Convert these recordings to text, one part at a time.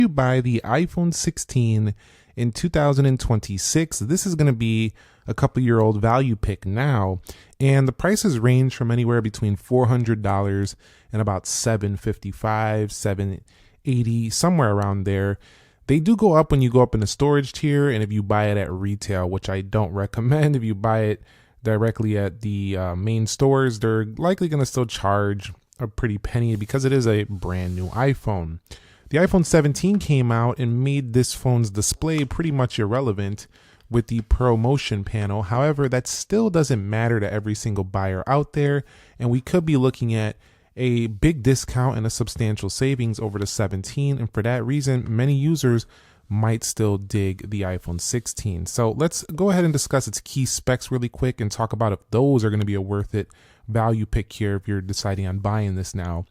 You buy the iPhone 16 in 2026. This is going to be a couple-year-old value pick now, and the prices range from anywhere between $400 and about $755, $780, somewhere around there. They do go up when you go up in the storage tier, and if you buy it at retail, which I don't recommend. If you buy it directly at the main stores, they're likely going to still charge a pretty penny because it is a brand new iPhone. The iPhone 17 came out and made this phone's display pretty much irrelevant with the ProMotion panel. However, that still doesn't matter to every single buyer out there, and we could be looking at a big discount and a substantial savings over the 17, and for that reason, many users might still dig the iPhone 16. So let's go ahead and discuss its key specs really quick and talk about if those are going to be a worth it value pick here if you're deciding on buying this now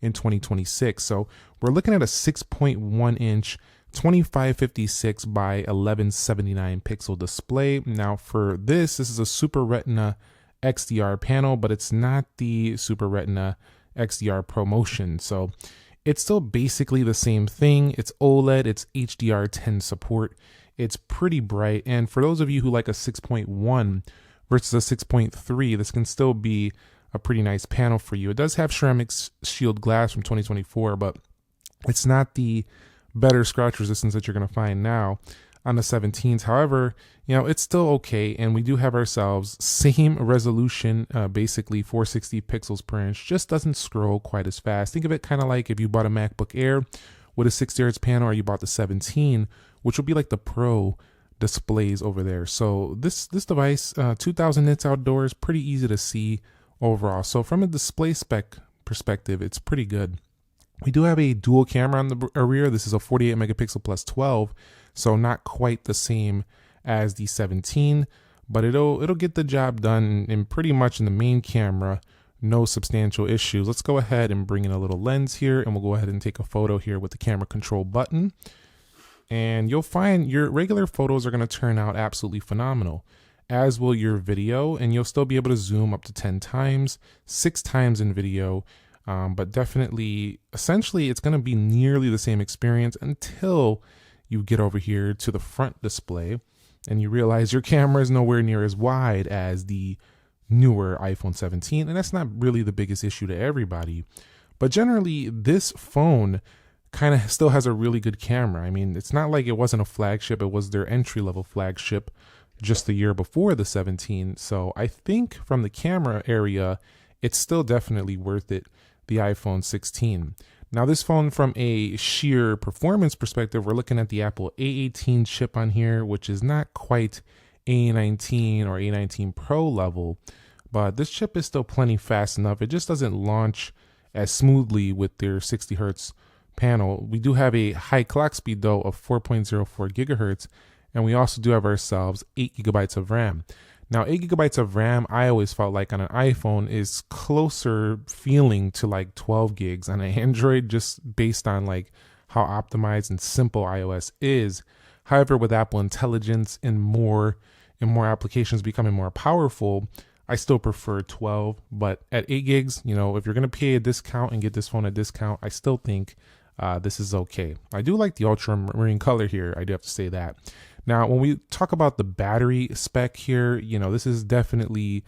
in 2026. So we're looking at a 6.1 inch 2556 by 1179 pixel display. Now for this is a Super Retina XDR panel, but it's not the Super Retina XDR ProMotion. So it's still basically the same thing. It's OLED, it's HDR10 support. It's pretty bright. And for those of you who like a 6.1 versus a 6.3, this can still be a pretty nice panel for you. It does have ceramic shield glass from 2024, but it's not the better scratch resistance that you're going to find now on the 17s. However, it's still okay, and we do have ourselves same resolution, basically 460 pixels per inch, just doesn't scroll quite as fast. Think of it kind of like if you bought a MacBook Air with a 60Hz panel, or you bought the 17, which would be like the Pro displays over there. So this device, 2000 nits outdoors, pretty easy to see overall. So from a display spec perspective, it's pretty good. We do have a dual camera on the rear. This is a 48 megapixel plus 12, so not quite the same as the 17, but it'll get the job done, and pretty much in the main camera, no substantial issues. Let's go ahead and bring in a little lens here, and we'll go ahead and take a photo here with the camera control button. And you'll find your regular photos are going to turn out absolutely phenomenal, as will your video, and you'll still be able to zoom up to 10 times, 6 times in video. But definitely, essentially, it's going to be nearly the same experience until you get over here to the front display and you realize your camera is nowhere near as wide as the newer iPhone 17. And that's not really the biggest issue to everybody. But generally, this phone kind of still has a really good camera. I mean, it's not like it wasn't a flagship. It was their entry-level flagship just the year before the 17. So I think from the camera area, it's still definitely worth it, the iPhone 16. Now this phone, from a sheer performance perspective, we're looking at the Apple A18 chip on here, which is not quite A19 or A19 Pro level, but this chip is still plenty fast enough. It just doesn't launch as smoothly with their 60 hertz panel. We do have a high clock speed though of 4.04 gigahertz, and we also do have ourselves 8 gigabytes of RAM. Now, 8 gigabytes of RAM, I always felt like on an iPhone is closer feeling to like 12 gigs on an Android, just based on like how optimized and simple iOS is. However, with Apple Intelligence and more applications becoming more powerful, I still prefer 12. But at 8 gigs, if you're going to pay a discount and get this phone at discount, I still think this is okay. I do like the ultramarine color here. I do have to say that. Now, when we talk about the battery spec here, this is definitely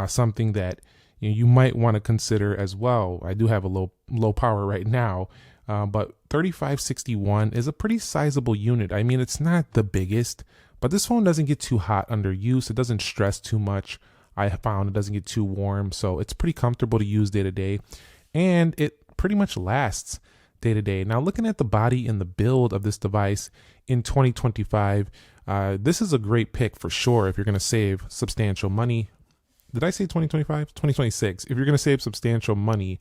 something that you might want to consider as well. I do have a low power right now, but 3561 is a pretty sizable unit. I mean, it's not the biggest, but this phone doesn't get too hot under use. It doesn't stress too much. I found it doesn't get too warm, so it's pretty comfortable to use day to day, and it pretty much lasts day to day. Now, looking at the body and the build of this device in 2025, this is a great pick for sure if you're going to save substantial money. Did I say 2025? 2026. If you're going to save substantial money,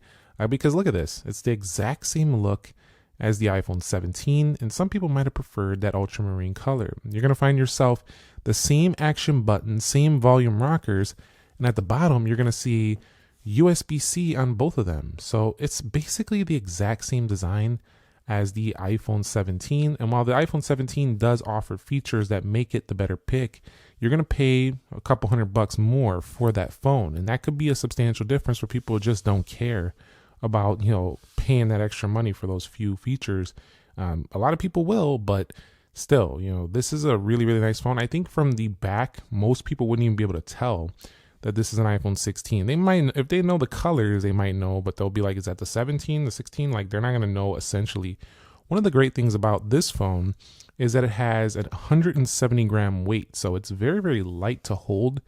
because look at this. It's the exact same look as the iPhone 17, and some people might have preferred that ultramarine color. You're going to find yourself the same action button, same volume rockers, and at the bottom, you're going to see USB-C on both of them. So it's basically the exact same design as the iPhone 17. And while the iPhone 17 does offer features that make it the better pick, you're going to pay a couple $100 more for that phone. And that could be a substantial difference for people who just don't care about, paying that extra money for those few features A lot of people will, but still, this is a really, really nice phone. I think from the back, most people wouldn't even be able to tell that this is an iPhone 16. They might, if they know the colors, they might know, but they'll be like, is that the 17, the 16? Like, they're not going to know essentially. One of the great things about this phone is that it has a 170 gram weight. So it's very, very light to hold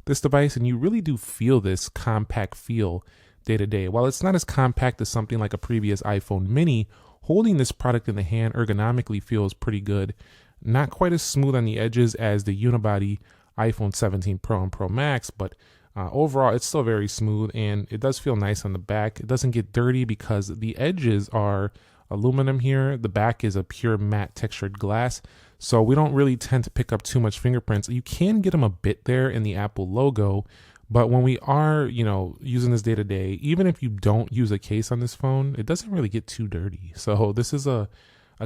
this device. And you really do feel this compact feel day to day. While it's not as compact as something like a previous iPhone mini, holding this product in the hand ergonomically feels pretty good. Not quite as smooth on the edges as the unibody iPhone 17 Pro and Pro Max, but overall it's still very smooth, and it does feel nice on the back. It doesn't get dirty because the edges are aluminum here. The back is a pure matte textured glass, so we don't really tend to pick up too much fingerprints. You can get them a bit there in the Apple logo, but when we are, using this day to day, even if you don't use a case on this phone, it doesn't really get too dirty. So this is a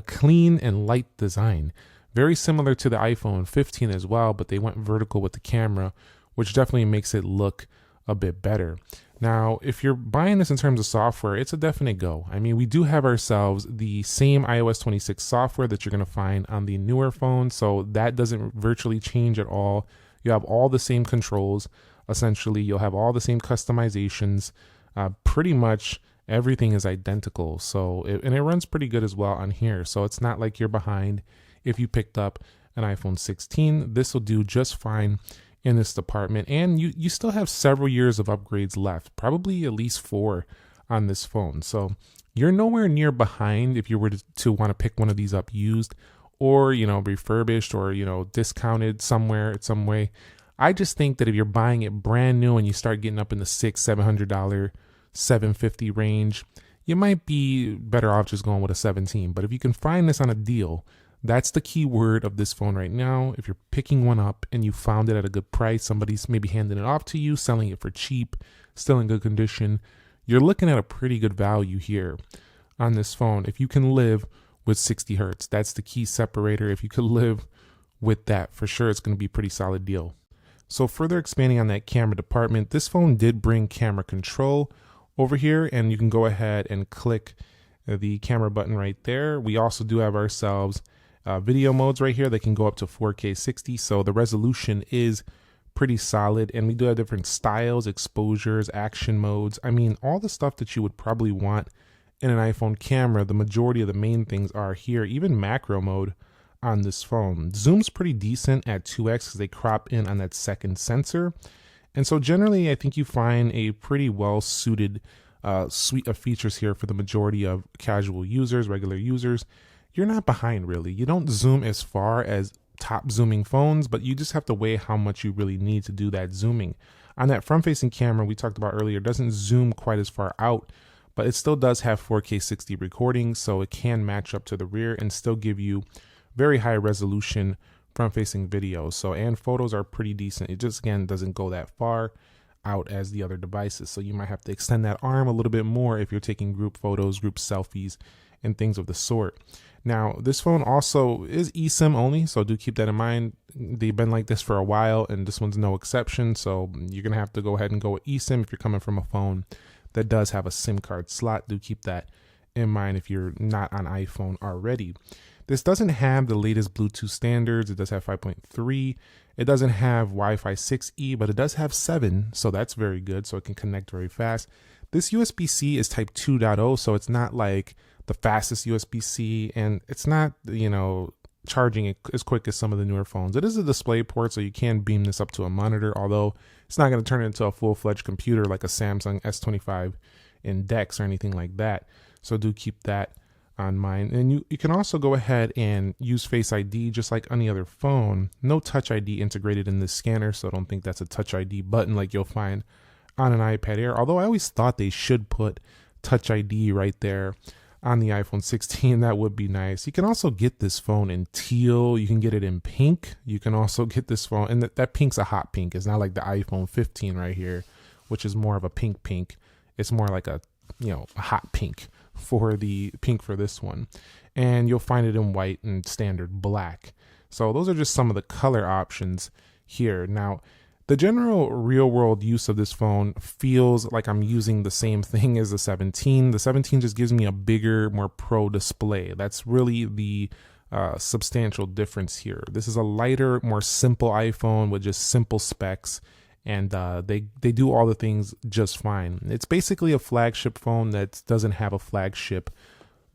clean and light design. Very similar to the iPhone 15 as well, but they went vertical with the camera, which definitely makes it look a bit better. Now, if you're buying this in terms of software, it's a definite go. I mean, we do have ourselves the same iOS 26 software that you're going to find on the newer phone, so that doesn't virtually change at all. You have all the same controls. Essentially, you'll have all the same customizations. Pretty much everything is identical. So, and it runs pretty good as well on here. So it's not like you're behind if you picked up an iPhone 16. This will do just fine in this department. And you still have several years of upgrades left, probably at least 4 on this phone. So you're nowhere near behind if you were to want to pick one of these up used or, refurbished or, discounted somewhere, some way. I just think that if you're buying it brand new and you start getting up in the $600-700, $750 range, you might be better off just going with a 17. But if you can find this on a deal, that's the key word of this phone right now. If you're picking one up and you found it at a good price, somebody's maybe handing it off to you, selling it for cheap, still in good condition, you're looking at a pretty good value here on this phone. If you can live with 60 hertz, that's the key separator. If you could live with that, for sure, it's going to be a pretty solid deal. So further expanding on that camera department, this phone did bring camera control over here, and you can go ahead and click the camera button right there. We also do have ourselves video modes right here that can go up to 4K 60, so the resolution is pretty solid, and we do have different styles, exposures, action modes. I mean, all the stuff that you would probably want in an iPhone camera, the majority of the main things are here, even macro mode on this phone. Zoom's pretty decent at 2x because they crop in on that second sensor. And so generally, I think you find a pretty well-suited suite of features here for the majority of casual users, regular users. You're not behind, really. You don't zoom as far as top zooming phones, but you just have to weigh how much you really need to do that zooming. On that front-facing camera we talked about earlier, it doesn't zoom quite as far out, but it still does have 4K 60 recording, so it can match up to the rear and still give you very high resolution front-facing video. So, and photos are pretty decent. It just, again, doesn't go that far out as the other devices. So you might have to extend that arm a little bit more if you're taking group photos, group selfies, and things of the sort. Now, this phone also is eSIM only, so do keep that in mind. They've been like this for a while, and this one's no exception. So you're going to have to go ahead and go with eSIM if you're coming from a phone that does have a SIM card slot. Do keep that in mind if you're not on iPhone already. This doesn't have the latest Bluetooth standards. It does have 5.3. It doesn't have Wi-Fi 6E, but it does have 7, so that's very good, so it can connect very fast. This USB-C is Type 2.0, so it's not like the fastest USB-C, and it's not, charging it as quick as some of the newer phones. It is a display port, so you can beam this up to a monitor, although it's not going to turn it into a full-fledged computer like a Samsung S25 in DeX or anything like that, so do keep that on mine. And you can also go ahead and use Face ID just like any other phone. No Touch ID integrated in this scanner, so I don't think that's a Touch ID button like you'll find on an iPad Air, although I always thought they should put Touch ID right there on the iPhone 16. That would be nice. You can also get this phone in teal. You can get it in pink. You can also get this phone, and that pink's a hot pink. It's not like the iPhone 15 right here, which is more of a pink. It's more like a hot pink for the pink for this one, and you'll find it in white and standard black. So those are just some of the color options here. Now, The general real world use of this phone feels like I'm using the same thing as the 17. The 17 just gives me a bigger, more pro display. That's really the substantial difference here. This is a lighter, more simple iPhone with just simple specs, and they do all the things just fine. It's basically a flagship phone that doesn't have a flagship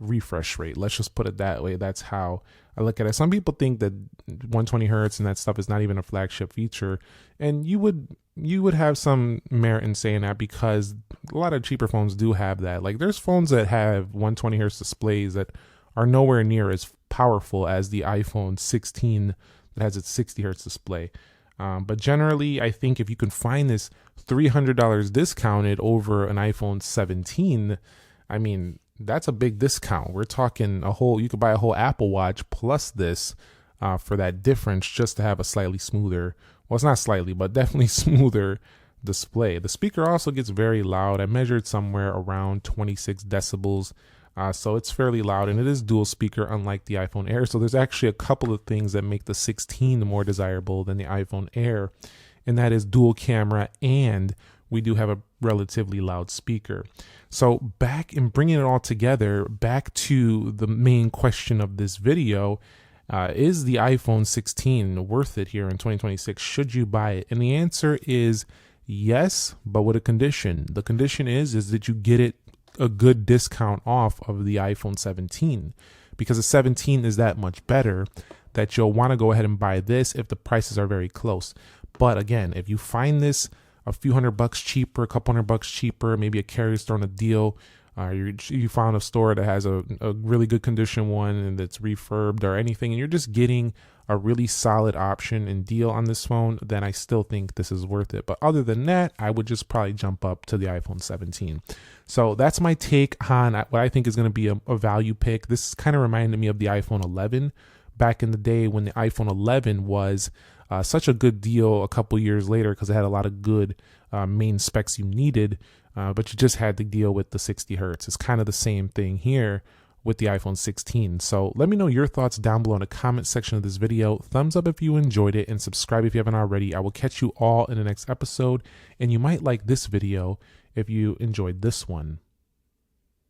refresh rate. Let's just put it that way. That's how I look at it. Some people think that 120 hertz and that stuff is not even a flagship feature, and you would have some merit in saying that, because a lot of cheaper phones do have that. Like, there's phones that have 120 hertz displays that are nowhere near as powerful as the iPhone 16 that has its 60 hertz display. But generally, I think if you can find this $300 discounted over an iPhone 17, I mean, that's a big discount. We're talking you could buy a whole Apple Watch plus this for that difference, just to have a slightly smoother, well, it's not slightly, but definitely smoother display. The speaker also gets very loud. I measured somewhere around 26 decibels. So it's fairly loud, and it is dual speaker, unlike the iPhone Air. So there's actually a couple of things that make the 16 more desirable than the iPhone Air, and that is dual camera, and we do have a relatively loud speaker. So back in bringing it all together, back to the main question of this video, is the iPhone 16 worth it here in 2026? Should you buy it? And the answer is yes, but with a condition. The condition is that you get it a good discount off of the iPhone 17, because the 17 is that much better that you'll want to go ahead and buy this if the prices are very close. But again, if you find this a few $100 cheaper, a couple $100 cheaper, maybe a carrier's throwing a deal, you found a store that has a really good condition one and that's refurbed or anything, and you're just getting a really solid option and deal on this phone, then I still think this is worth it. But other than that, I would just probably jump up to the iPhone 17. So that's my take on what I think is going to be a value pick. This kind of reminded me of the iPhone 11 back in the day, when the iPhone 11 was such a good deal a couple years later, because it had a lot of good main specs you needed, but you just had to deal with the 60 hertz. It's kind of the same thing here with the iPhone 16. So let me know your thoughts down below in the comment section of this video. Thumbs up if you enjoyed it, and subscribe if you haven't already. I will catch you all in the next episode, and you might like this video if you enjoyed this one.